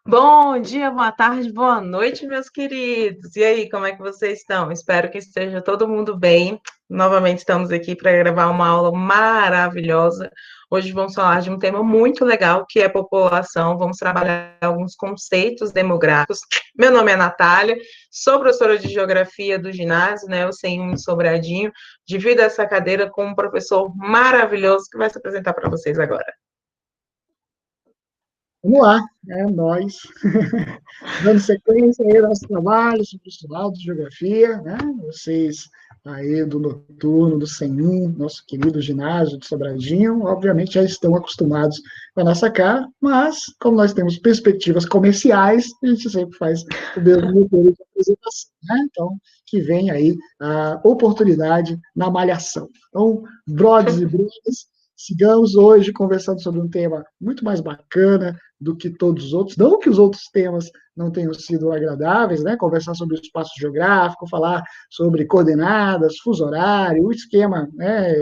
Bom dia, boa tarde, boa noite, meus queridos. E aí, como é que vocês estão? Espero que esteja todo mundo bem. Novamente estamos aqui para gravar uma aula maravilhosa. Hoje vamos falar de um tema muito legal, que é população. Vamos trabalhar alguns conceitos demográficos. Meu nome é Natália, sou professora de Geografia do ginásio, né? Eu sei um Sobradinho. Divido essa cadeira com um professor maravilhoso que vai se apresentar para vocês agora. Vamos lá, nós, dando sequência aí ao nosso trabalho sobre o estudado de geografia, né? Vocês aí do noturno, do CENIM, nosso querido ginásio de Sobradinho, obviamente já estão acostumados com a nossa cara, mas como nós temos perspectivas comerciais, a gente sempre faz o mesmo roteiro de apresentação, né? Então, que vem aí a oportunidade na malhação. Então, brothers e brothers, sigamos hoje conversando sobre um tema muito mais bacana, do que todos os outros. Não que os outros temas não tenham sido agradáveis, né? Conversar sobre o espaço geográfico, falar sobre coordenadas, fuso horário, o esquema, né,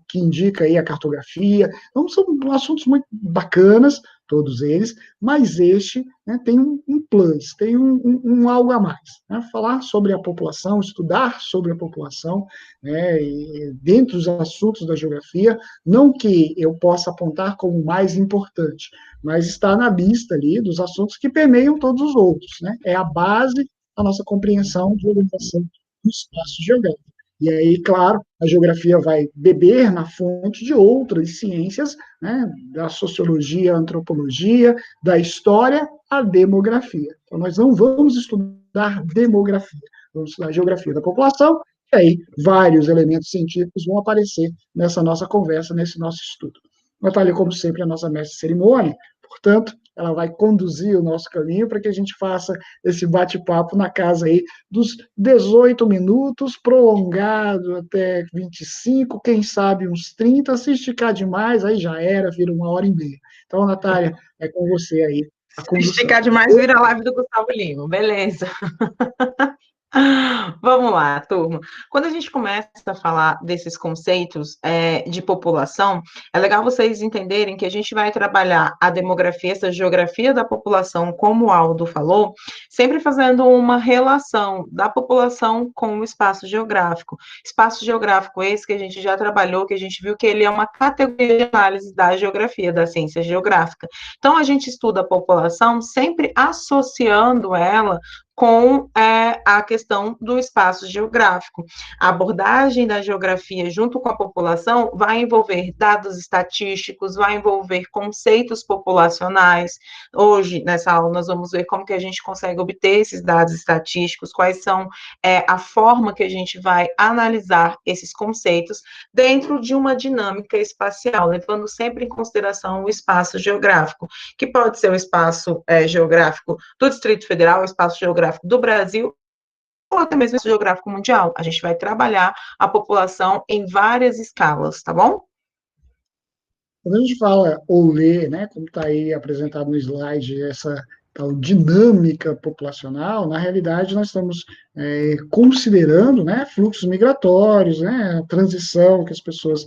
que indica aí a cartografia. Então, são assuntos muito bacanas, todos eles, mas este, né, tem um plus, tem um algo a mais. Né? Falar sobre a população, estudar sobre a população, né, e dentro dos assuntos da geografia, não que eu possa apontar como mais importante, mas está na lista ali dos assuntos que permeiam todos os outros. Né? É a base da nossa compreensão de organização do espaço geográfico. E aí, claro, a geografia vai beber na fonte de outras ciências, né, da sociologia, antropologia, da história, a demografia. Então, nós não vamos estudar demografia, vamos estudar geografia da população, e aí vários elementos científicos vão aparecer nessa nossa conversa, nesse nosso estudo. Natália, como sempre, é a nossa mestre de cerimônia, portanto, ela vai conduzir o nosso caminho para que a gente faça esse bate-papo na casa aí dos 18 minutos, prolongado até 25, quem sabe uns 30, se esticar demais, aí já era, vira 1 hora e meia. Então, Natália, é com você aí a Se condução. esticar demais, vira a live do Gustavo Lima. Beleza. Vamos lá, turma. Quando a gente começa a falar desses conceitos de população, é legal vocês entenderem que a gente vai trabalhar a demografia, essa geografia da população, como o Aldo falou, sempre fazendo uma relação da população com o espaço geográfico. Espaço geográfico esse que a gente já trabalhou, que a gente viu que ele é uma categoria de análise da geografia, da ciência geográfica. Então, a gente estuda a população sempre associando ela com a questão do espaço geográfico. A abordagem da geografia junto com a população vai envolver dados estatísticos, vai envolver conceitos populacionais. Hoje, nessa aula, nós vamos ver como que a gente consegue obter esses dados estatísticos, quais são a forma que a gente vai analisar esses conceitos dentro de uma dinâmica espacial, levando sempre em consideração o espaço geográfico, que pode ser o espaço geográfico do Distrito Federal, o espaço geográfico do Brasil, ou até mesmo o geográfico mundial. A gente vai trabalhar a população em várias escalas, tá bom? Quando a gente fala ou lê, né, como está aí apresentado no slide, essa tal dinâmica populacional, na realidade nós estamos considerando, né, fluxos migratórios, né, a transição que as pessoas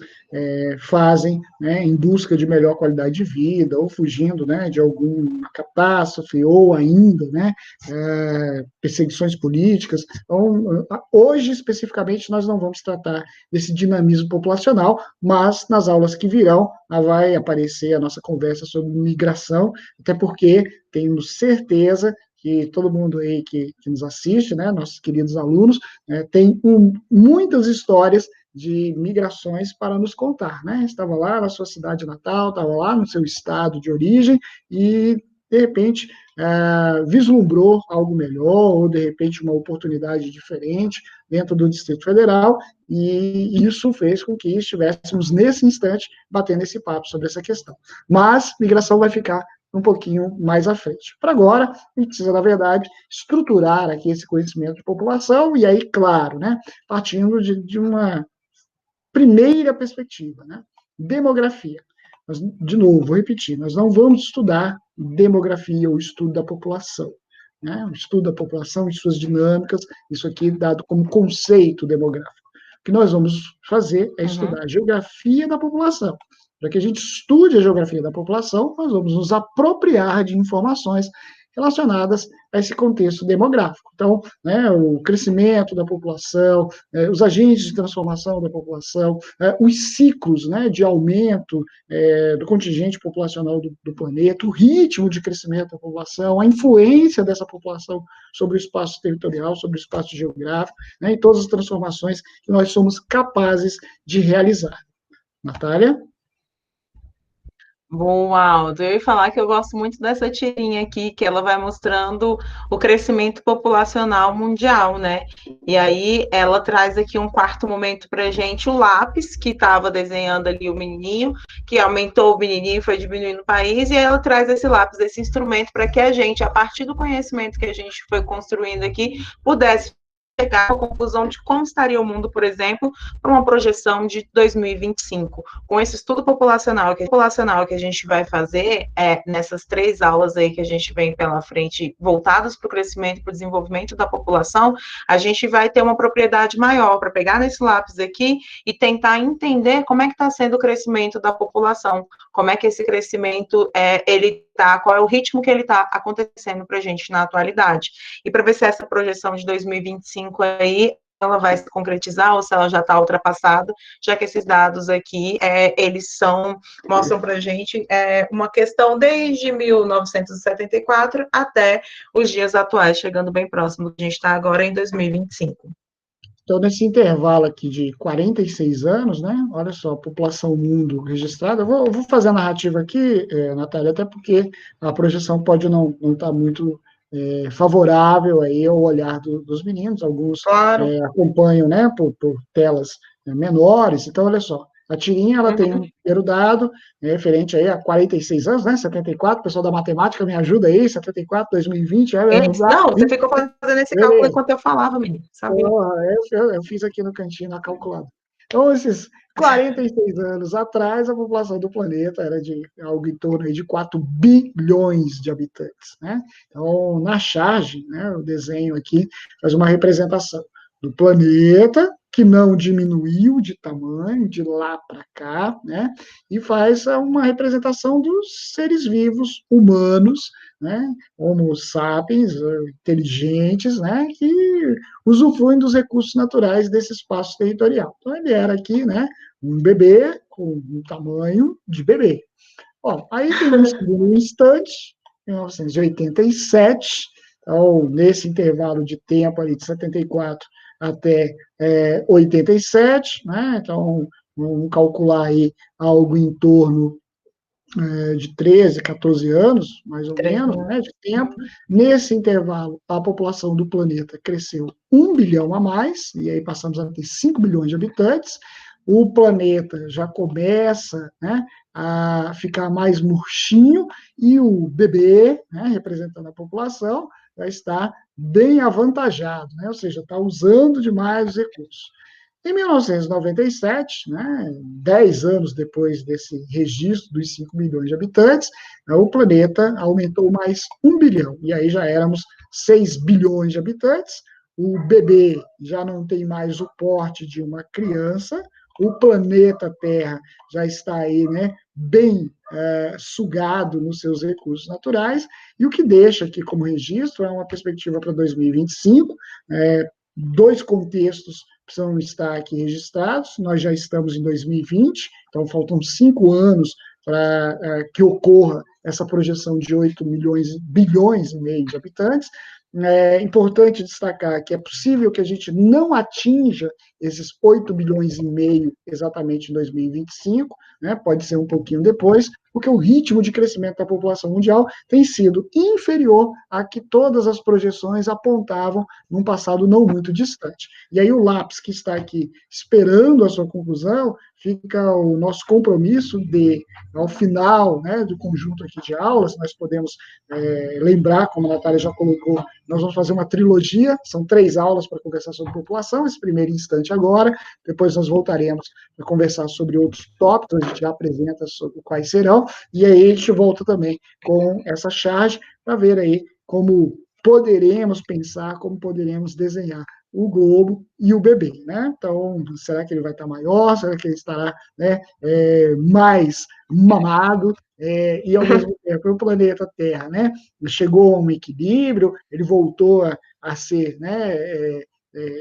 fazem, né, em busca de melhor qualidade de vida, ou fugindo, né, de alguma catástrofe, ou ainda, né, perseguições políticas. Então, hoje, especificamente, nós não vamos tratar desse dinamismo populacional, mas nas aulas que virão, vai aparecer a nossa conversa sobre migração, até porque temos certeza que todo mundo aí que nos assiste, né, nossos queridos alunos, tem muitas histórias de migrações para nos contar, né? Estava lá na sua cidade natal, estava lá no seu estado de origem e, de repente, vislumbrou algo melhor ou, de repente, uma oportunidade diferente dentro do Distrito Federal, e isso fez com que estivéssemos, nesse instante, batendo esse papo sobre essa questão. Mas migração vai ficar um pouquinho mais à frente. Para agora, a gente precisa, na verdade, estruturar aqui esse conhecimento de população, e aí, claro, né, partindo de uma primeira perspectiva, né, demografia. Mas, de novo, vou repetir, nós não vamos estudar demografia ou estudo da população. Né, o estudo da população e suas dinâmicas, isso aqui dado como conceito demográfico. O que nós vamos fazer é estudar a geografia da população. Para que a gente estude a geografia da população, nós vamos nos apropriar de informações relacionadas a esse contexto demográfico. Então, né, o crescimento da população, os agentes de transformação da população, os ciclos, né, de aumento do contingente populacional do planeta, o ritmo de crescimento da população, a influência dessa população sobre o espaço territorial, sobre o espaço geográfico, né, e todas as transformações que nós somos capazes de realizar. Natália? Boa, Aldo. Eu ia falar que eu gosto muito dessa tirinha aqui, que ela vai mostrando o crescimento populacional mundial, né? E aí ela traz aqui um quarto momento para gente, o lápis, que estava desenhando ali o menininho, que aumentou o menininho e foi diminuindo o país, e aí ela traz esse lápis, esse instrumento, para que a gente, a partir do conhecimento que a gente foi construindo aqui, pudesse chegar à conclusão de como estaria o mundo, por exemplo, para uma projeção de 2025. Com esse estudo populacional que a gente vai fazer nessas 3 aulas aí que a gente vem pela frente, voltadas para o crescimento e para o desenvolvimento da população, a gente vai ter uma propriedade maior para pegar nesse lápis aqui e tentar entender como é que está sendo o crescimento da população, como é que esse crescimento ele tá, qual é o ritmo que ele está acontecendo para a gente na atualidade. E para ver se essa projeção de 2025 aí ela vai se concretizar ou se ela já está ultrapassada, já que esses dados aqui, eles mostram para a gente uma questão desde 1974 até os dias atuais, chegando bem próximo do que a gente está agora em 2025. Então, nesse intervalo aqui de 46 anos, né? Olha só, a população mundo registrada. Eu vou fazer a narrativa aqui, Natália, até porque a projeção pode não estar muito favorável aí ao olhar dos meninos. Alguns Claro. acompanham, né, por telas menores. Então, olha só, a tirinha ela tem um primeiro dado referente aí a 46 anos, né? 74, o pessoal da matemática me ajuda aí, 74, 2020. Não, você ficou fazendo esse cálculo enquanto eu falava, menino. Sabia? Eu fiz aqui no cantinho na calculadora. Então, esses 46 anos atrás, a população do planeta era de algo em torno de 4 bilhões de habitantes. Né? Então, na charge, né, o desenho aqui faz uma representação do planeta, que não diminuiu de tamanho, de lá para cá, né? E faz uma representação dos seres vivos humanos, né? Homo sapiens, inteligentes, né? Que usufruem dos recursos naturais desse espaço territorial. Então, ele era aqui, né? Um bebê com um tamanho de bebê. Bom, aí tem um segundo instante, 1987, então, nesse intervalo de tempo ali de 74 até 87, né? Então, vamos calcular aí algo em torno de 13, 14 anos, mais ou menos, né, de tempo. Nesse intervalo, a população do planeta cresceu 1 bilhão a mais, e aí passamos a ter 5 bilhões de habitantes. O planeta já começa, né, a ficar mais murchinho, e o bebê, né, representando a população, já está bem avantajado, né, ou seja, está usando demais os recursos. Em 1997, né, 10 anos depois desse registro dos 5 milhões de habitantes, o planeta aumentou mais 1 bilhão, e aí já éramos 6 bilhões de habitantes. O bebê já não tem mais o porte de uma criança, o planeta Terra já está aí, né, bem sugado nos seus recursos naturais, e o que deixa aqui como registro é uma perspectiva para 2025, 2 contextos precisam estar aqui registrados. Nós já estamos em 2020, então faltam 5 anos para que ocorra essa projeção de 8 bilhões e meio de habitantes. É importante destacar que é possível que a gente não atinja esses 8 bilhões e meio exatamente em 2025, né? Pode ser um pouquinho depois, porque o ritmo de crescimento da população mundial tem sido inferior a que todas as projeções apontavam num passado não muito distante. E aí o lápis que está aqui esperando a sua conclusão, fica o nosso compromisso de, ao final, né, do conjunto aqui de aulas, nós podemos lembrar, como a Natália já colocou, nós vamos fazer uma trilogia, são 3 aulas para conversar sobre população, esse primeiro instante agora, depois nós voltaremos para conversar sobre outros tópicos, a gente já apresenta sobre quais serão, e aí a gente volta também com essa charge para ver aí como poderemos pensar, como poderemos desenhar o globo e o bebê, né? Então, será que ele vai estar maior? Será que ele estará, né, mais mamado? E, ao mesmo tempo, o planeta Terra, né, chegou a um equilíbrio, ele voltou a ser, né,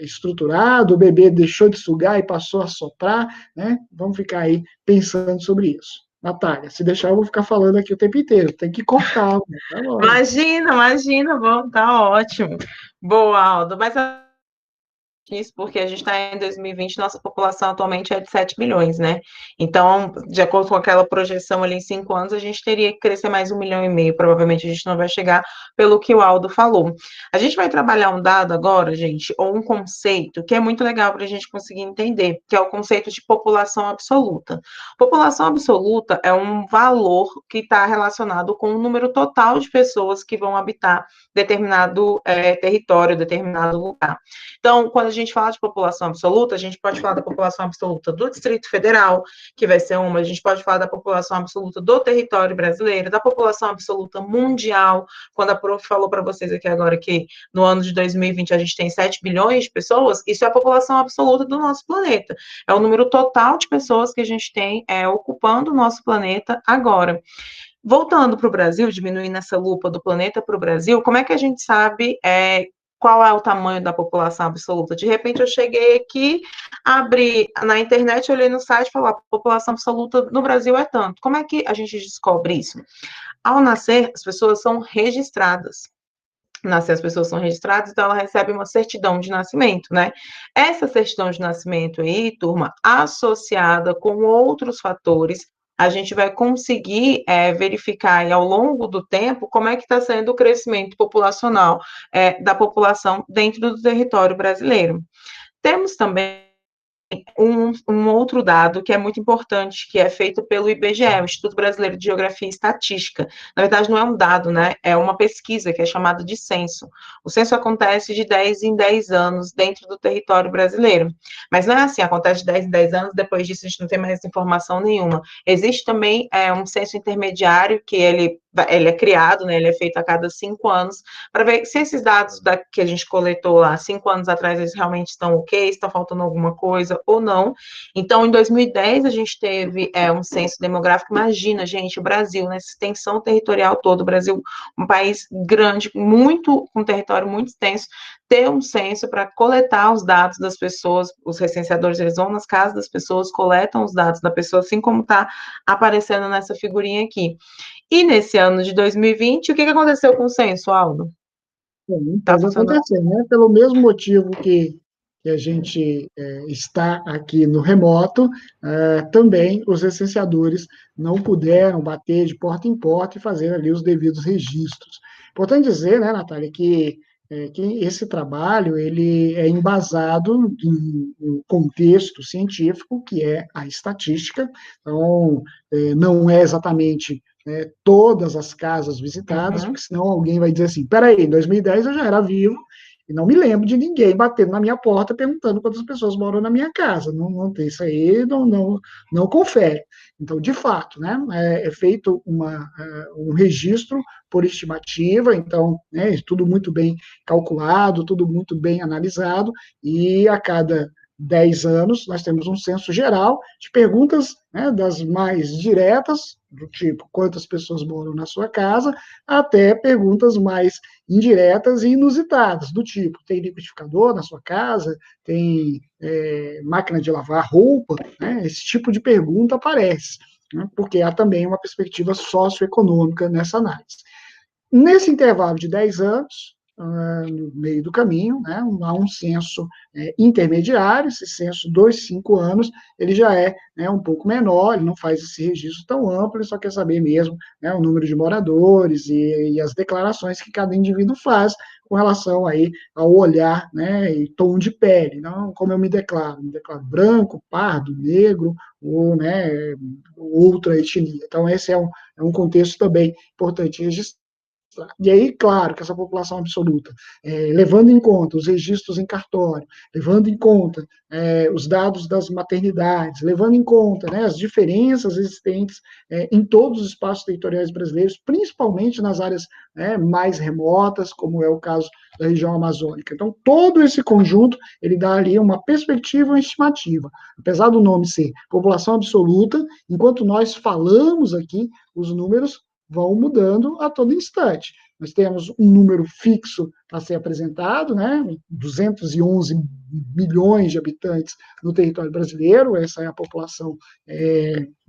estruturado, o bebê deixou de sugar e passou a soprar, né? Vamos ficar aí pensando sobre isso. Natália, se deixar, eu vou ficar falando aqui o tempo inteiro. Tem que cortar, né? Tá bom. Imagina, bom, tá ótimo. Boa, Aldo. Mas isso porque a gente está em 2020, nossa população atualmente é de 7 milhões, né? Então, de acordo com aquela projeção ali em 5 anos, a gente teria que crescer mais 1,5 milhão. Provavelmente a gente não vai chegar pelo que o Aldo falou. A gente vai trabalhar um dado agora, gente, ou um conceito que é muito legal para a gente conseguir entender, que é o conceito de população absoluta. População absoluta é um valor que está relacionado com o número total de pessoas que vão habitar determinado território, determinado lugar. Então, quando a gente fala de população absoluta, a gente pode falar da população absoluta do Distrito Federal, que vai ser uma, a gente pode falar da população absoluta do território brasileiro, da população absoluta mundial, quando a prof falou para vocês aqui agora que no ano de 2020 a gente tem 7 bilhões de pessoas, isso é a população absoluta do nosso planeta. É o número total de pessoas que a gente tem ocupando o nosso planeta agora. Voltando para o Brasil, diminuindo essa lupa do planeta para o Brasil, como é que a gente sabe qual é o tamanho da população absoluta? De repente eu cheguei aqui, abri na internet, olhei no site e falei, a população absoluta no Brasil é tanto. Como é que a gente descobre isso? Ao nascer, as pessoas são registradas. Nascer, as pessoas são registradas, então ela recebe uma certidão de nascimento, né? Essa certidão de nascimento aí, turma, associada com outros fatores, a gente vai conseguir verificar aí, ao longo do tempo como é que está sendo o crescimento populacional da população dentro do território brasileiro. Temos também um outro dado que é muito importante, que é feito pelo IBGE, o Instituto Brasileiro de Geografia e Estatística. Na verdade, não é um dado, né? É uma pesquisa que é chamada de censo. O censo acontece de 10 em 10 anos dentro do território brasileiro. Mas não é assim, acontece de 10 em 10 anos, depois disso a gente não tem mais informação nenhuma. Existe também um censo intermediário, que ele é criado, né, ele é feito a cada 5 anos, para ver se esses dados que a gente coletou lá 5 anos atrás, eles realmente estão ok, está faltando alguma coisa ou não. Então, em 2010, a gente teve um censo demográfico. Imagina, gente, o Brasil, nessa extensão territorial toda, o Brasil, um país grande, muito, com um território muito extenso, ter um censo para coletar os dados das pessoas, os recenseadores, eles vão nas casas das pessoas, coletam os dados da pessoa, assim como está aparecendo nessa figurinha aqui. E nesse ano de 2020, o que aconteceu com o censo, Aldo? Tá Pode funcionando? acontecer, né? Pelo mesmo motivo que a gente está aqui no remoto, também os licenciadores não puderam bater de porta em porta e fazer ali os devidos registros. Importante dizer, né, Natália, que esse trabalho ele é embasado em um contexto científico, que é a estatística, então não é exatamente todas as casas visitadas, Uhum. porque senão alguém vai dizer assim, peraí, em 2010 eu já era vivo, e não me lembro de ninguém batendo na minha porta perguntando quantas pessoas moram na minha casa. Não tem isso aí, não confere. Então, de fato, né, é feito um registro por estimativa, então, né, tudo muito bem calculado, tudo muito bem analisado, e a cada 10 anos nós temos um censo geral de perguntas, né, das mais diretas, do tipo quantas pessoas moram na sua casa, até perguntas mais indiretas e inusitadas, do tipo, tem liquidificador na sua casa? Tem máquina de lavar roupa? Né? Esse tipo de pergunta aparece, né? Porque há também uma perspectiva socioeconômica nessa análise. Nesse intervalo de 10 anos, no meio do caminho, né, há um censo intermediário, esse censo dos 5 anos, ele já é, né, um pouco menor, ele não faz esse registro tão amplo, ele só quer saber mesmo, né, o número de moradores e as declarações que cada indivíduo faz com relação aí ao olhar, né, e tom de pele, não como eu me declaro branco, pardo, negro, ou, né, outra etnia. Então, esse é um contexto também importante registrar. E aí, claro, que essa população absoluta, levando em conta os registros em cartório, levando em conta os dados das maternidades, levando em conta, né, as diferenças existentes em todos os espaços territoriais brasileiros, principalmente nas áreas, né, mais remotas, como é o caso da região amazônica. Então, todo esse conjunto, ele dá ali uma perspectiva, uma estimativa. Apesar do nome ser população absoluta, enquanto nós falamos aqui, os números vão mudando a todo instante. Nós temos um número fixo a ser apresentado, né? 211 milhões de habitantes no território brasileiro, essa é a população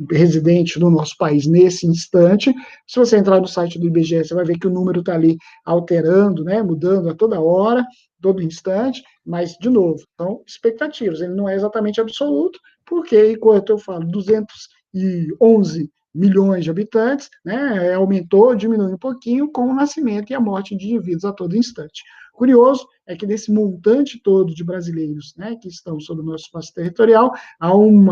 residente no nosso país nesse instante. Se você entrar no site do IBGE, você vai ver que o número está ali alterando, né? Mudando a toda hora, todo instante, mas, de novo, são expectativas, ele não é exatamente absoluto, porque, enquanto eu falo 211 milhões de habitantes, né, aumentou, diminuiu um pouquinho com o nascimento e a morte de indivíduos a todo instante. Curioso é que desse montante todo de brasileiros, né, que estão sobre o nosso espaço territorial, há um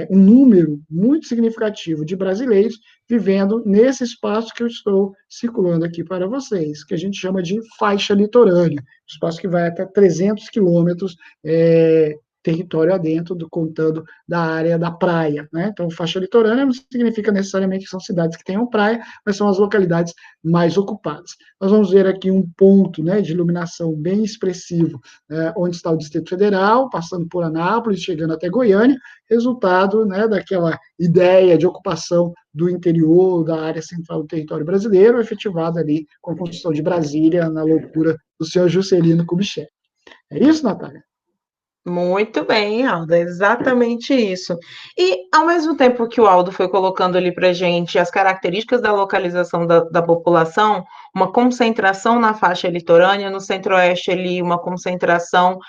número muito significativo de brasileiros vivendo nesse espaço que eu estou circulando aqui para vocês, que a gente chama de faixa litorânea, espaço que vai até 300 quilômetros território adentro, contando da área da praia, né? Então, faixa litorânea não significa necessariamente que são cidades que tenham praia, mas são as localidades mais ocupadas. Nós vamos ver aqui um ponto, né, de iluminação bem expressivo, onde está o Distrito Federal, passando por Anápolis, chegando até Goiânia, resultado, né, daquela ideia de ocupação do interior, da área central do território brasileiro, efetivada ali com a construção de Brasília, na loucura do senhor Juscelino Kubitschek. É isso, Natália? Muito bem, Aldo, é exatamente isso. E, ao mesmo tempo que o Aldo foi colocando ali para a gente as características da localização da população, uma concentração na faixa litorânea, no centro-oeste ali, uma concentração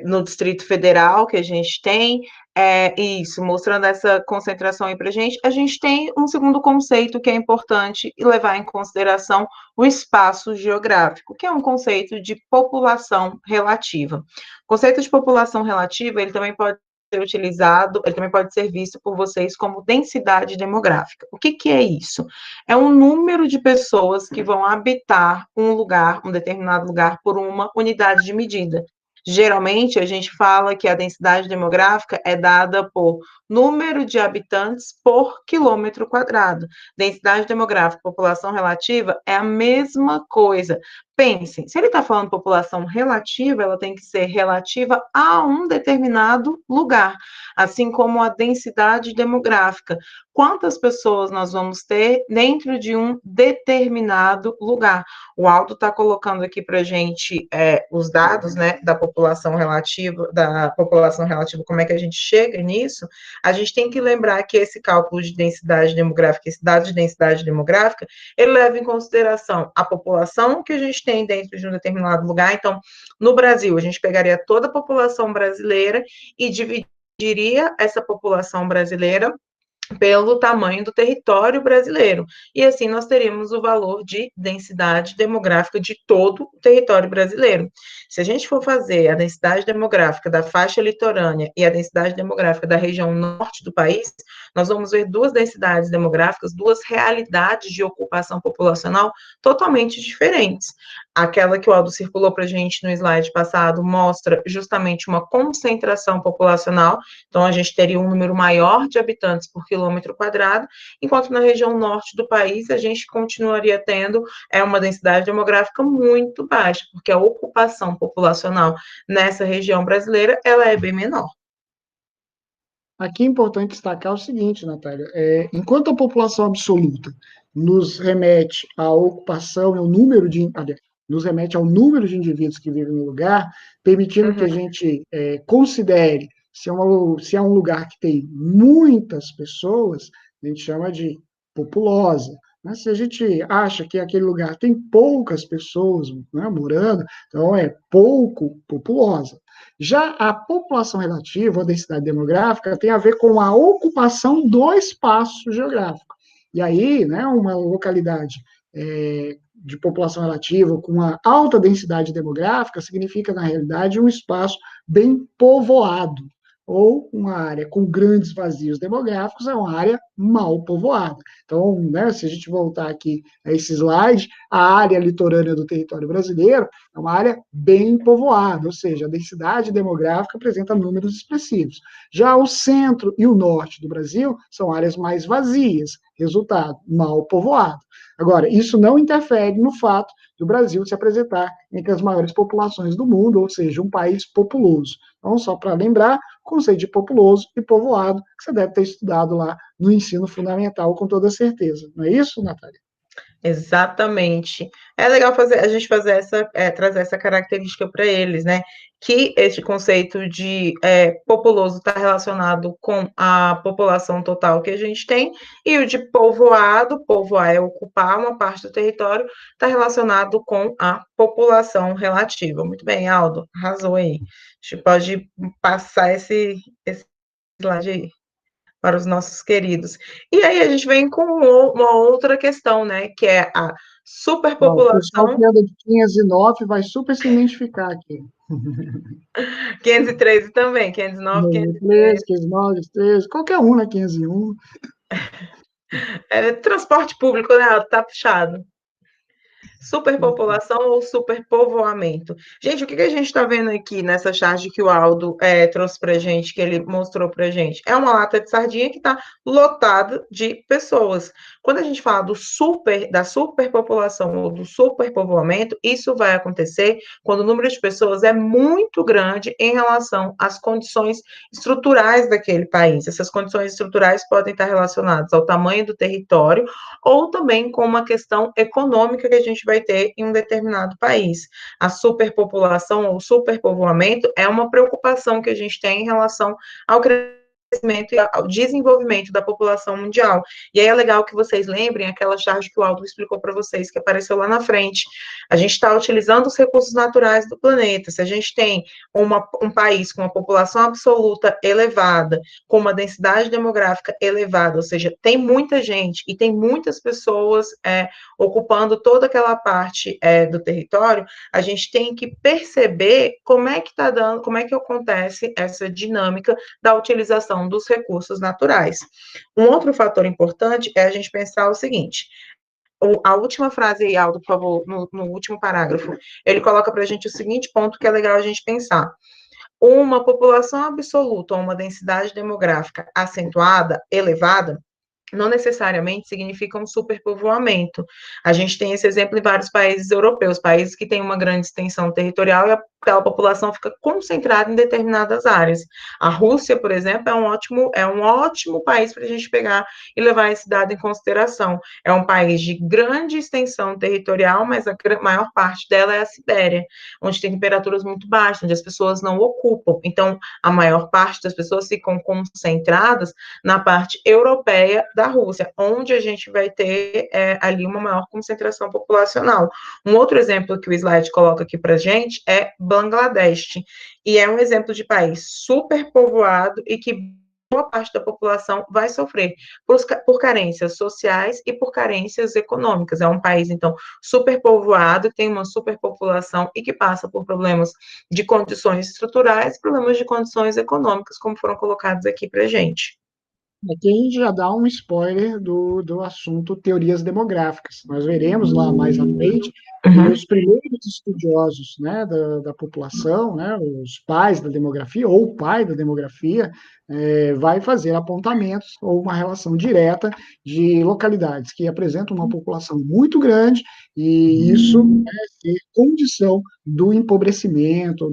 no Distrito Federal que a gente tem, isso, mostrando essa concentração aí para a gente tem um segundo conceito que é importante levar em consideração o espaço geográfico, que é um conceito de população relativa. O conceito de população relativa, ele também pode ser utilizado, ele também pode ser visto por vocês como densidade demográfica. O que, que é isso? É um número de pessoas que vão habitar um lugar, um determinado lugar, por uma unidade de medida. Geralmente, a gente fala que a densidade demográfica é dada por número de habitantes por quilômetro quadrado. Densidade demográfica, população relativa, é a mesma coisa. Pensem, se ele está falando população relativa, ela tem que ser relativa a um determinado lugar, assim como a densidade demográfica. Quantas pessoas nós vamos ter dentro de um determinado lugar? O Aldo está colocando aqui para a gente os dados, né, da população relativa, como é que a gente chega nisso. A gente tem que lembrar que esse cálculo de densidade demográfica, esse dado de densidade demográfica, ele leva em consideração a população que a gente tem dentro de um determinado lugar. Então, no Brasil, a gente pegaria toda a população brasileira e dividiria essa população brasileira pelo tamanho do território brasileiro. E assim nós teríamos o valor de densidade demográfica de todo o território brasileiro. Se a gente for fazer a densidade demográfica da faixa litorânea e a densidade demográfica da região norte do país, nós vamos ver duas densidades demográficas, duas realidades de ocupação populacional totalmente diferentes. Aquela que o Aldo circulou para a gente no slide passado mostra justamente uma concentração populacional, então a gente teria um número maior de habitantes por quilômetro quadrado, enquanto na região norte do país a gente continuaria tendo uma densidade demográfica muito baixa, porque a ocupação populacional nessa região brasileira ela é bem menor. Aqui é importante destacar o seguinte, Natália, enquanto a população absoluta nos remete à ocupação e ao número de, nos remete ao número de indivíduos que vivem no lugar, permitindo que a gente considere se é um lugar que tem muitas pessoas, a gente chama de populosa. Mas se a gente acha que aquele lugar tem poucas pessoas, né, morando, então é pouco populosa. Já a população relativa, a densidade demográfica, tem a ver com a ocupação do espaço geográfico. E aí, né, uma localidade de população relativa com uma alta densidade demográfica significa, na realidade, um espaço bem povoado. ou uma área com grandes vazios demográficos é uma área mal povoada. Então, né, se a gente voltar aqui a esse slide, a área litorânea do território brasileiro é uma área bem povoada, ou seja, a densidade demográfica apresenta números expressivos. Já o centro e o norte do Brasil são áreas mais vazias, resultado, mal povoado. Agora, isso não interfere no fato do Brasil se apresentar entre as maiores populações do mundo, ou seja, um país populoso. Então, só para lembrar, conceito de populoso e povoado, que você deve ter estudado lá no ensino fundamental com toda certeza. Não é isso, Natália? Exatamente. É legal fazer a gente fazer trazer essa característica para eles, né? Que este conceito de populoso está relacionado com a população total que a gente tem, e o de povoado, povoar é ocupar uma parte do território, está relacionado com a população relativa. Muito bem, Aldo, arrasou aí. A gente pode passar esse slide aí para os nossos queridos. E aí a gente vem com uma outra questão, né, que é a Ó, o pessoal superpopulação. que anda de 509 vai super se identificar aqui. 513 também, 509, 13, 513. 509, 13, qualquer um, né? 501. É transporte público, né? Tá puxado. Superpopulação ou superpovoamento? Gente, o que a gente está vendo aqui nessa charge que o Aldo trouxe para a gente, que ele mostrou para a gente? É uma lata de sardinha que está lotada de pessoas. Quando a gente fala da superpopulação ou do superpovoamento, isso vai acontecer quando o número de pessoas é muito grande em relação às condições estruturais daquele país. Essas condições estruturais podem estar relacionadas ao tamanho do território ou também com uma questão econômica que a gente vai ter em um determinado país. A superpopulação ou superpovoamento é uma preocupação que a gente tem em relação ao crescimento e ao desenvolvimento da população mundial. E aí é legal que vocês lembrem aquela charge que o Aldo explicou para vocês, que apareceu lá na frente. A gente está utilizando os recursos naturais do planeta. Se a gente tem um país com uma população absoluta elevada, com uma densidade demográfica elevada, ou seja, tem muita gente e tem muitas pessoas ocupando toda aquela parte do território, a gente tem que perceber como é que está dando, como é que acontece essa dinâmica da utilização dos recursos naturais. Um outro fator importante é a gente pensar o seguinte: a última frase aí, Aldo, por favor, no último parágrafo, ele coloca para a gente o seguinte ponto que é legal a gente pensar. Uma população absoluta ou uma densidade demográfica acentuada, elevada, não necessariamente significa um superpovoamento. A gente tem esse exemplo em vários países europeus, países que têm uma grande extensão territorial e aquela população fica concentrada em determinadas áreas. A Rússia, por exemplo, é um ótimo país para a gente pegar e levar esse dado em consideração. É um país de grande extensão territorial, mas a maior parte dela é a Sibéria, onde tem temperaturas muito baixas, onde as pessoas não ocupam. Então, a maior parte das pessoas ficam concentradas na parte europeia da Rússia, onde a gente vai ter ali uma maior concentração populacional. Um outro exemplo que o slide coloca aqui para a gente é Bangladesh, e é um exemplo de país superpovoado e que boa parte da população vai sofrer por carências sociais e por carências econômicas. É um país, então, superpovoado, que tem uma superpopulação e que passa por problemas de condições estruturais, problemas de condições econômicas, como foram colocados aqui para a gente. Aqui a gente já dá um spoiler do assunto teorias demográficas. Nós veremos lá mais à frente que Uhum. os primeiros estudiosos, né, da população, né, os pais da demografia, ou o pai da demografia, vai fazer apontamentos ou uma relação direta de localidades que apresentam uma população muito grande, e isso é condição do empobrecimento,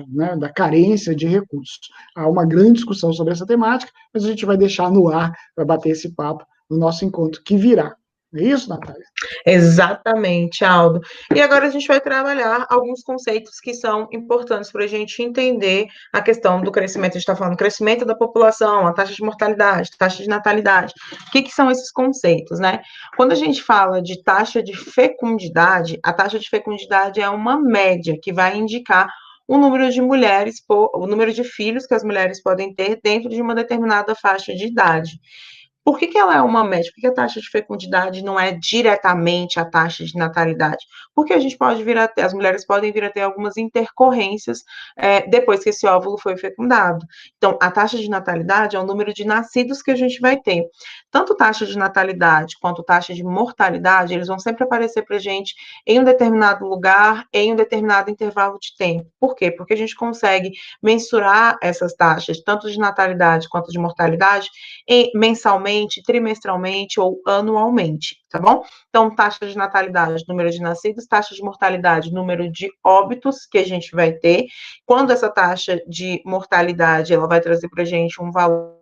né, da carência de recursos. Há uma grande discussão sobre essa temática, mas a gente vai deixar no ar para bater esse papo no nosso encontro que virá. Não é isso, Natália? Exatamente, Aldo. E agora a gente vai trabalhar alguns conceitos que são importantes para a gente entender a questão do crescimento. A gente está falando do crescimento da população, a taxa de mortalidade, taxa de natalidade. O que são esses conceitos, né? Quando a gente fala de taxa de fecundidade, a taxa de fecundidade é uma média que vai indicar o número de o número de filhos que as mulheres podem ter dentro de uma determinada faixa de idade. Por que ela é uma média? Por que a taxa de fecundidade não é diretamente a taxa de natalidade? Porque a gente pode vir a ter, as mulheres podem vir a ter algumas intercorrências depois que esse óvulo foi fecundado. Então, a taxa de natalidade é o número de nascidos que a gente vai ter. Tanto taxa de natalidade quanto taxa de mortalidade, eles vão sempre aparecer para a gente em um determinado lugar, em um determinado intervalo de tempo. Por quê? Porque a gente consegue mensurar essas taxas, tanto de natalidade quanto de mortalidade, mensalmente, trimestralmente ou anualmente, tá bom? Então, taxa de natalidade, número de nascidos, taxa de mortalidade, número de óbitos que a gente vai ter. Quando essa taxa de mortalidade, ela vai trazer para a gente um valor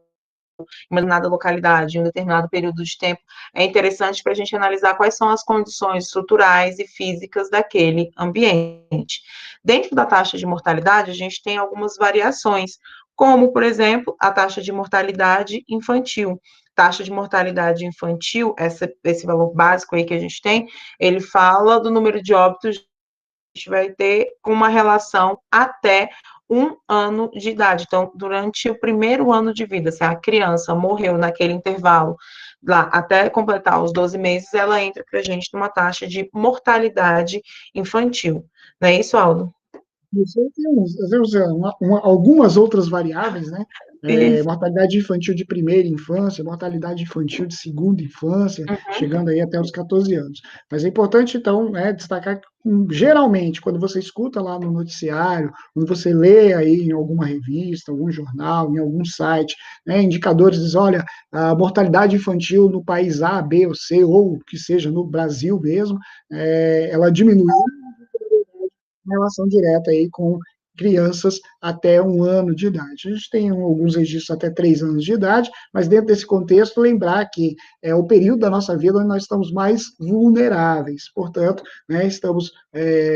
em uma determinada localidade, em um determinado período de tempo, é interessante para a gente analisar quais são as condições estruturais e físicas daquele ambiente. Dentro da taxa de mortalidade, a gente tem algumas variações, como, por exemplo, a taxa de mortalidade infantil. Taxa de mortalidade infantil, esse valor básico aí que a gente tem, ele fala do número de óbitos a gente vai ter uma relação até 1 ano de idade. Então, durante o primeiro ano de vida, se a criança morreu naquele intervalo, lá até completar os 12 meses, ela entra para a gente numa taxa de mortalidade infantil. Não é isso, Aldo? Isso aí temos algumas outras variáveis, né? Isso. Mortalidade infantil de primeira infância, mortalidade infantil de segunda infância, Uhum. chegando aí até os 14 anos. Mas é importante, então, destacar que, geralmente, quando você escuta lá no noticiário, quando você lê aí em alguma revista, algum jornal, em algum site, né, indicadores dizem, olha, a mortalidade infantil no país A, B ou C, ou que seja no Brasil mesmo, ela diminuiu relação direta aí com crianças até 1 ano de idade. A gente tem alguns registros até 3 anos de idade, mas dentro desse contexto, lembrar que é o período da nossa vida onde nós estamos mais vulneráveis, portanto, né, estamos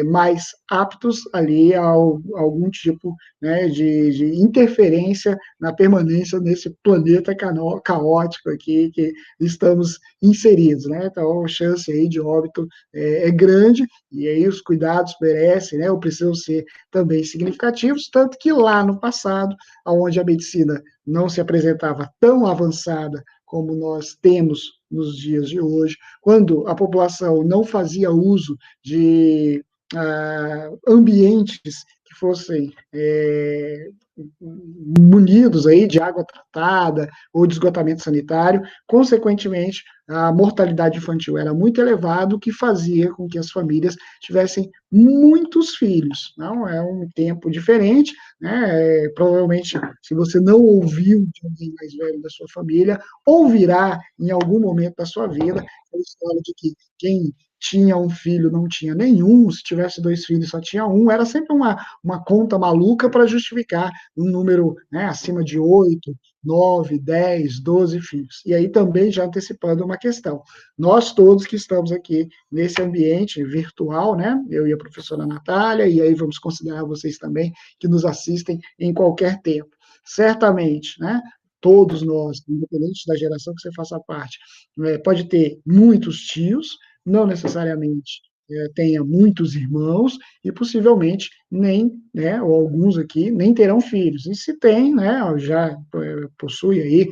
mais aptos ali a algum tipo, né, de interferência na permanência nesse planeta caótico aqui que estamos inseridos, né? Então, a chance aí de óbito é grande, e aí os cuidados merecem, né, ou precisam ser também significativos, tanto que lá no passado, onde a medicina não se apresentava tão avançada como nós temos nos dias de hoje, quando a população não fazia uso de ambientes que fossem munidos aí de água tratada ou de esgotamento sanitário, consequentemente, a mortalidade infantil era muito elevada, o que fazia com que as famílias tivessem muitos filhos. Não é um tempo diferente, né? Provavelmente, se você não ouviu de alguém mais velho da sua família, ouvirá em algum momento da sua vida a história de que quem tinha um filho não tinha nenhum, se tivesse 2 filhos só tinha um, era sempre uma conta maluca para justificar um número, né, acima de 8, 9, 10, 12 filhos. E aí também já antecipando uma questão. Nós todos que estamos aqui nesse ambiente virtual, né, eu e a professora Natália, e aí vamos considerar vocês também que nos assistem em qualquer tempo. Certamente, né, todos nós, independente da geração que você faça parte, pode ter muitos tios, não necessariamente tenha muitos irmãos e possivelmente nem, né, ou alguns aqui, nem terão filhos. E se tem, né, já possui aí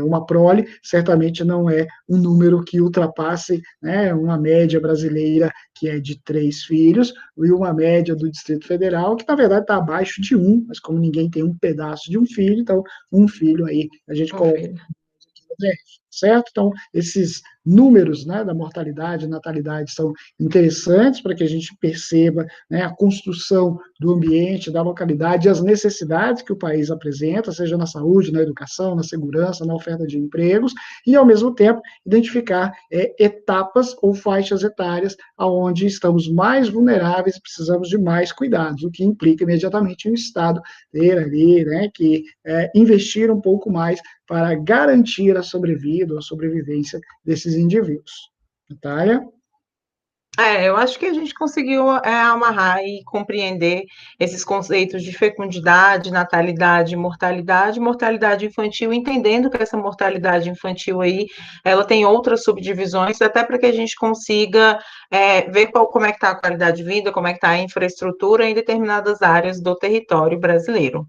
uma prole, certamente não é um número que ultrapasse, né, uma média brasileira que é de 3 filhos e uma média do Distrito Federal que na verdade está abaixo de um, mas como ninguém tem um pedaço de um filho, então um filho aí a gente Um coloca, filho. certo? Então, esses números, né, da mortalidade e natalidade são interessantes para que a gente perceba, né, a construção do ambiente, da localidade, as necessidades que o país apresenta, seja na saúde, na educação, na segurança, na oferta de empregos, e, ao mesmo tempo, identificar etapas ou faixas etárias onde estamos mais vulneráveis e precisamos de mais cuidados, o que implica imediatamente o Estado ter ali, né, que investir um pouco mais para garantir a sobrevida ou a sobrevivência desses indivíduos. Natália? Eu acho que a gente conseguiu amarrar e compreender esses conceitos de fecundidade, natalidade, mortalidade infantil, entendendo que essa mortalidade infantil aí, ela tem outras subdivisões, até para que a gente consiga ver como é que está a qualidade de vida, como é que está a infraestrutura em determinadas áreas do território brasileiro.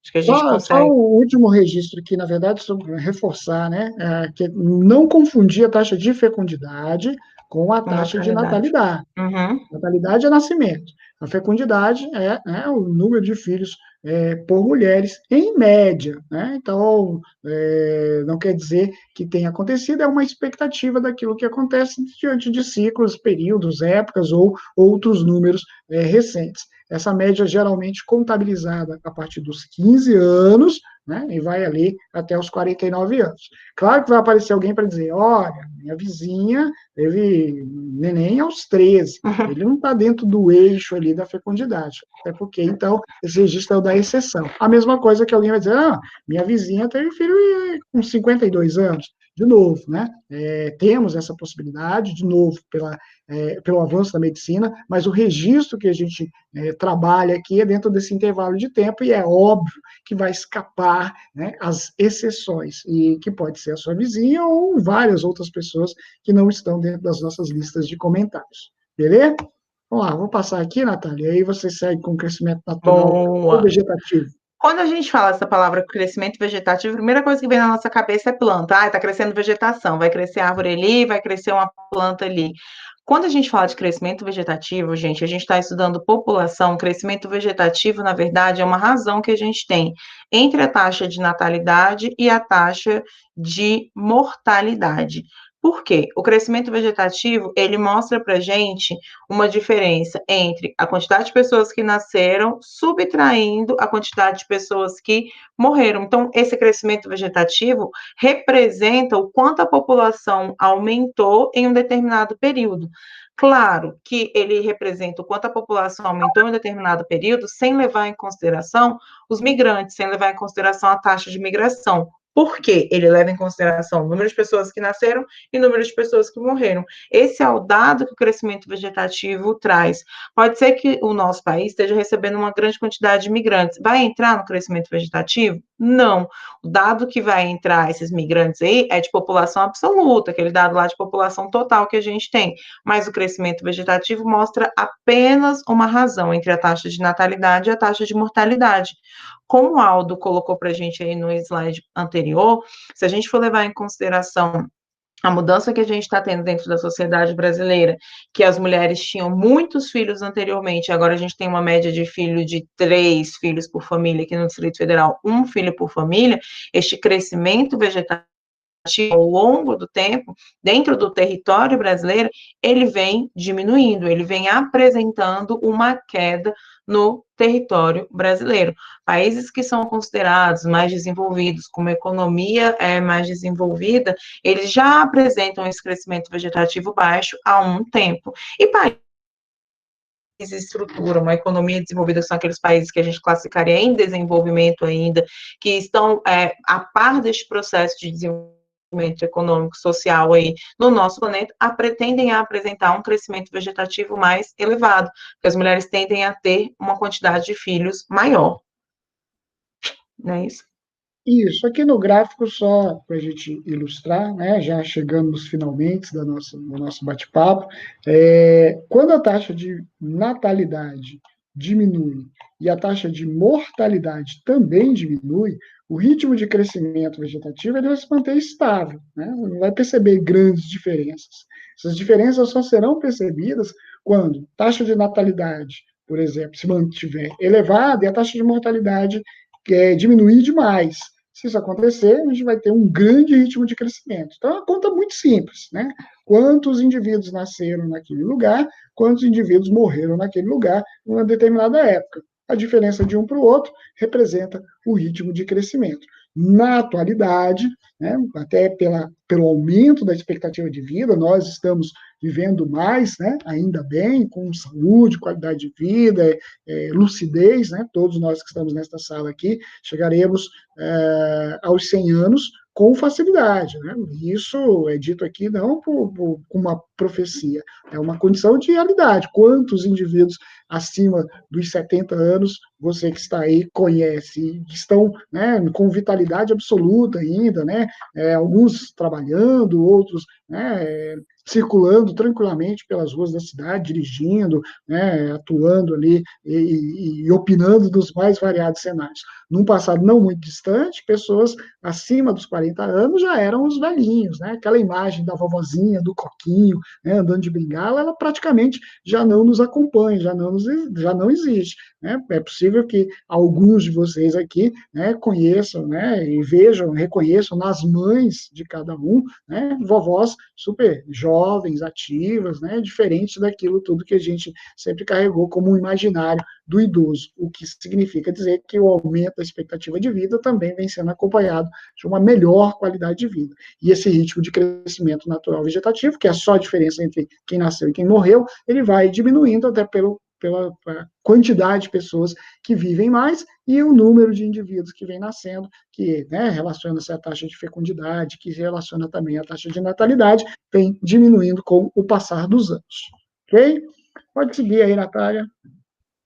Acho que a gente Só consegue. o último registro aqui, na verdade, sobre reforçar, né, que não confundir a taxa de fecundidade com a Com taxa de mortalidade. natalidade. Uhum. Natalidade é nascimento. A fecundidade é, né, o número de filhos por mulheres, em média. Né? Então, não quer dizer que tenha acontecido, é uma expectativa daquilo que acontece diante de ciclos, períodos, épocas ou outros números recentes. Essa média geralmente contabilizada a partir dos 15 anos, né, e vai ali até os 49 anos. Claro que vai aparecer alguém para dizer, olha, minha vizinha teve neném aos 13, ele não está dentro do eixo ali da fecundidade. Até porque, então, esse registro é o da exceção. A mesma coisa que alguém vai dizer, minha vizinha teve filho com 52 anos. De novo, né? Temos essa possibilidade, de novo, pelo avanço da medicina, mas o registro que a gente trabalha aqui é dentro desse intervalo de tempo e é óbvio que vai escapar, né, as exceções, e que pode ser a sua vizinha ou várias outras pessoas que não estão dentro das nossas listas de comentários. Beleza? Vamos lá, vou passar aqui, Natália, aí você segue com o crescimento natural ou Boa. vegetativo. Quando a gente fala essa palavra crescimento vegetativo, a primeira coisa que vem na nossa cabeça é planta. Ah, está crescendo vegetação, vai crescer árvore ali, vai crescer uma planta ali. Quando a gente fala de crescimento vegetativo, gente, a gente está estudando população. Crescimento vegetativo, na verdade, é uma razão que a gente tem entre a taxa de natalidade e a taxa de mortalidade. Por quê? O crescimento vegetativo, ele mostra para a gente uma diferença entre a quantidade de pessoas que nasceram, subtraindo a quantidade de pessoas que morreram. Então, esse crescimento vegetativo representa o quanto a população aumentou em um determinado período. Claro que ele representa o quanto a população aumentou em um determinado período, sem levar em consideração os migrantes, sem levar em consideração a taxa de migração. Por quê? Ele leva em consideração o número de pessoas que nasceram e o número de pessoas que morreram. Esse é o dado que o crescimento vegetativo traz. Pode ser que o nosso país esteja recebendo uma grande quantidade de migrantes. Vai entrar no crescimento vegetativo? Não. O dado que vai entrar, esses migrantes aí, é de população absoluta, aquele dado lá de população total que a gente tem. Mas o crescimento vegetativo mostra apenas uma razão entre a taxa de natalidade e a taxa de mortalidade. Como o Aldo colocou para a gente aí no slide anterior, se a gente for levar em consideração a mudança que a gente está tendo dentro da sociedade brasileira, que as mulheres tinham muitos filhos anteriormente, agora a gente tem uma média de filho de 3 filhos por família, aqui no Distrito Federal, 1 filho por família, este crescimento vegetativo ao longo do tempo, dentro do território brasileiro, ele vem diminuindo, ele vem apresentando uma queda no território brasileiro. Países que são considerados mais desenvolvidos, com uma economia mais desenvolvida, eles já apresentam esse crescimento vegetativo baixo há um tempo. E países estrutura, uma economia desenvolvida são aqueles países que a gente classificaria em desenvolvimento ainda, que estão a par deste processo de desenvolvimento econômico, social aí no nosso planeta, pretendem a apresentar um crescimento vegetativo mais elevado, porque as mulheres tendem a ter uma quantidade de filhos maior. Não é isso? Isso, aqui no gráfico, só para a gente ilustrar, né, já chegamos finalmente do nosso bate-papo, quando a taxa de natalidade diminui e a taxa de mortalidade também diminui, o ritmo de crescimento vegetativo ele vai se manter estável, né, não vai perceber grandes diferenças. Essas diferenças só serão percebidas quando a taxa de natalidade, por exemplo, se mantiver elevada e a taxa de mortalidade diminuir demais. Se isso acontecer, a gente vai ter um grande ritmo de crescimento. Então, é uma conta muito simples, né? Quantos indivíduos nasceram naquele lugar, quantos indivíduos morreram naquele lugar, numa determinada época. A diferença de um para o outro representa o ritmo de crescimento. Na atualidade, né, até pelo aumento da expectativa de vida, nós estamos vivendo mais, né, ainda bem, com saúde, qualidade de vida, lucidez, né, todos nós que estamos nesta sala aqui, chegaremos aos 100 anos com facilidade. Né? Isso é dito aqui não com uma profecia, é uma condição de realidade. Quantos indivíduos acima dos 70 anos você que está aí conhece, que estão, né, com vitalidade absoluta ainda, né, alguns trabalhando, outros, né, circulando tranquilamente pelas ruas da cidade, dirigindo, né, atuando ali e opinando dos mais variados cenários. Num passado não muito distante, pessoas acima dos 40 anos já eram os velhinhos, né? Aquela imagem da vovozinha, do coquinho, né, andando de bengala, ela praticamente já não nos acompanha, já não existe. Né? É possível que alguns de vocês aqui, né, conheçam, né, e vejam, reconheçam nas mães de cada um, né, vovós super jovens, ativas, né, diferentes daquilo tudo que a gente sempre carregou como um imaginário do idoso, o que significa dizer que o aumento da expectativa de vida também vem sendo acompanhado de uma melhor qualidade de vida. E esse ritmo de crescimento natural vegetativo, que é só a diferença entre quem nasceu e quem morreu, ele vai diminuindo até pela quantidade de pessoas que vivem mais e o número de indivíduos que vem nascendo, que, né, relaciona-se à taxa de fecundidade, que relaciona também à taxa de natalidade, vem diminuindo com o passar dos anos. Ok? Pode seguir aí, Natália.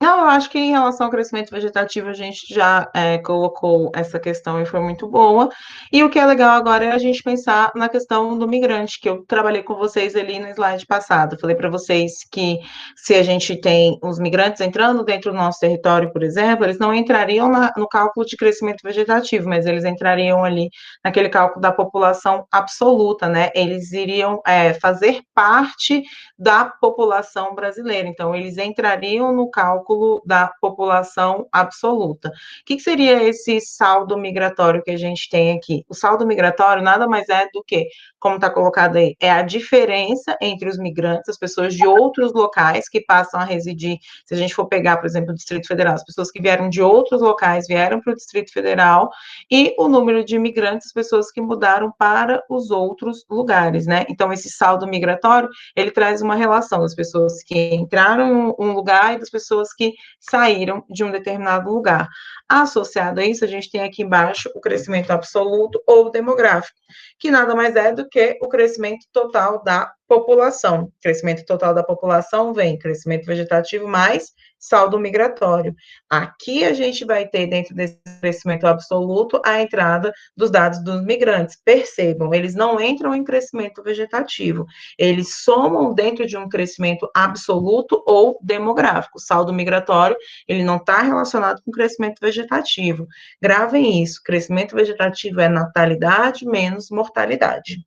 Não, eu acho que em relação ao crescimento vegetativo, a gente já colocou essa questão e foi muito boa. E o que é legal agora é a gente pensar na questão do migrante, que eu trabalhei com vocês ali no slide passado. Falei para vocês que se a gente tem os migrantes entrando dentro do nosso território, por exemplo, eles não entrariam no cálculo de crescimento vegetativo, mas eles entrariam ali naquele cálculo da população absoluta, né? Eles iriam fazer parte da população brasileira. Então, eles entrariam no cálculo da população absoluta. O que seria esse saldo migratório que a gente tem aqui? O saldo migratório nada mais é do que, como está colocado aí, é a diferença entre os migrantes, as pessoas de outros locais que passam a residir. Se a gente for pegar, por exemplo, o Distrito Federal, as pessoas que vieram de outros locais vieram para o Distrito Federal, e o número de imigrantes, as pessoas que mudaram para os outros lugares, né? Então, esse saldo migratório, ele traz uma relação das pessoas que entraram em um lugar e das pessoas que saíram de um determinado lugar. Associado a isso, a gente tem aqui embaixo o crescimento absoluto ou demográfico, que nada mais é do que o crescimento total da população. Crescimento total da população vem crescimento vegetativo mais saldo migratório. Aqui a gente vai ter, dentro desse crescimento absoluto, a entrada dos dados dos migrantes. Percebam, eles não entram em crescimento vegetativo, eles somam dentro de um crescimento absoluto ou demográfico. O saldo migratório, ele não está relacionado com crescimento vegetativo. Gravem isso, crescimento vegetativo é natalidade menos mortalidade.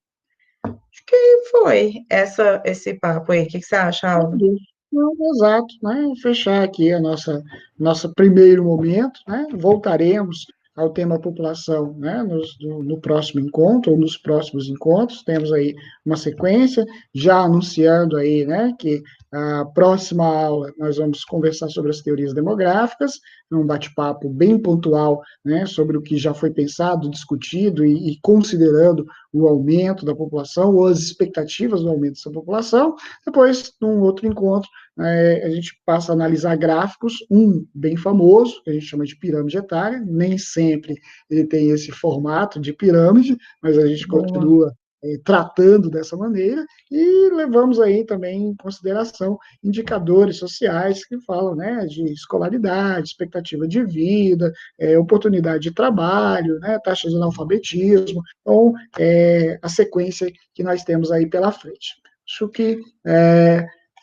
Acho que foi esse papo aí. O que você acha, Aldo? Não, exato, né? Fechar aqui a nosso primeiro momento, né? Voltaremos ao tema população, né? No próximo encontro ou nos próximos encontros, temos aí uma sequência, já anunciando aí, né, que a próxima aula nós vamos conversar sobre as teorias demográficas, um bate-papo bem pontual, né, sobre o que já foi pensado, discutido e considerando o aumento da população ou as expectativas do aumento dessa população. Depois, num outro encontro, a gente passa a analisar gráficos, um bem famoso, que a gente chama de pirâmide etária, nem sempre ele tem esse formato de pirâmide, mas a gente continua tratando dessa maneira, e levamos aí também em consideração indicadores sociais que falam, né, de escolaridade, expectativa de vida, oportunidade de trabalho, né, taxa de analfabetismo, então, a sequência que nós temos aí pela frente. Acho que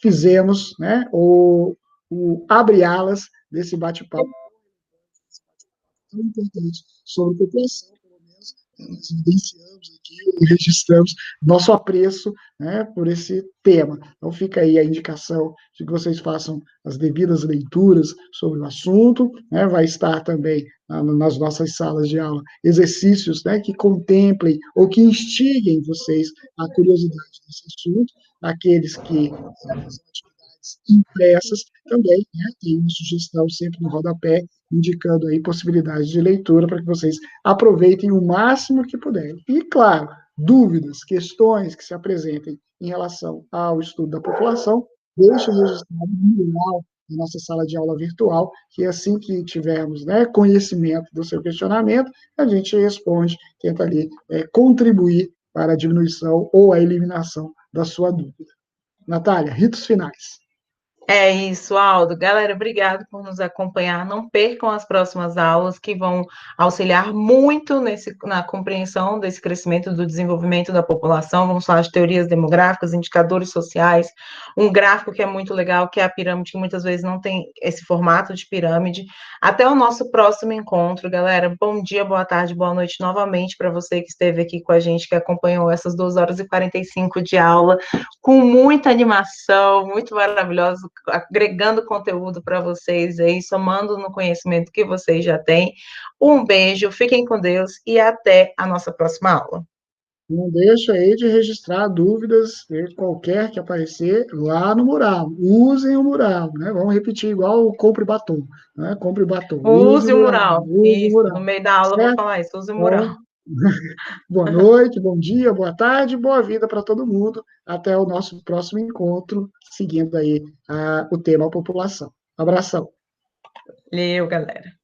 fizemos, né, o abre-alas desse bate-papo tão importante sobre população, pelo menos nós evidenciamos aqui, registramos nosso apreço, né, por esse tema. Então fica aí a indicação de que vocês façam as devidas leituras sobre o assunto, né, vai estar também nas nossas salas de aula exercícios, né, que contemplem ou que instiguem vocês a curiosidade desse assunto, aqueles que realizam atividades impressas também, né, tem uma sugestão sempre no rodapé, indicando aí possibilidades de leitura para que vocês aproveitem o máximo que puderem. E, claro, dúvidas, questões que se apresentem em relação ao estudo da população, deixem registrado no mural da nossa sala de aula virtual, que assim que tivermos, né, conhecimento do seu questionamento, a gente responde, tenta ali contribuir para a diminuição ou a eliminação da sua dúvida. Natália, ritos finais. É isso, Aldo. Galera, obrigado por nos acompanhar. Não percam as próximas aulas que vão auxiliar muito na compreensão desse crescimento do desenvolvimento da população. Vamos falar de teorias demográficas, indicadores sociais, um gráfico que é muito legal, que é a pirâmide, que muitas vezes não tem esse formato de pirâmide. Até o nosso próximo encontro, galera. Bom dia, boa tarde, boa noite novamente para você que esteve aqui com a gente, que acompanhou essas 2 horas e 45 de aula, com muita animação, muito maravilhoso, agregando conteúdo para vocês aí, somando no conhecimento que vocês já têm. Um beijo, fiquem com Deus e até a nossa próxima aula. Não deixa aí de registrar dúvidas, qualquer que aparecer, lá no mural. Usem o mural, né? Vamos repetir igual o compre batom, né? Compre batom, use Use o o mural, mural. use o Isso, no mural. meio da aula eu vou Certo? falar isso, use o Então, mural. boa noite, bom dia, boa tarde, boa vida para todo mundo. Até o nosso próximo encontro, seguindo aí o tema população. Abração. Valeu, galera.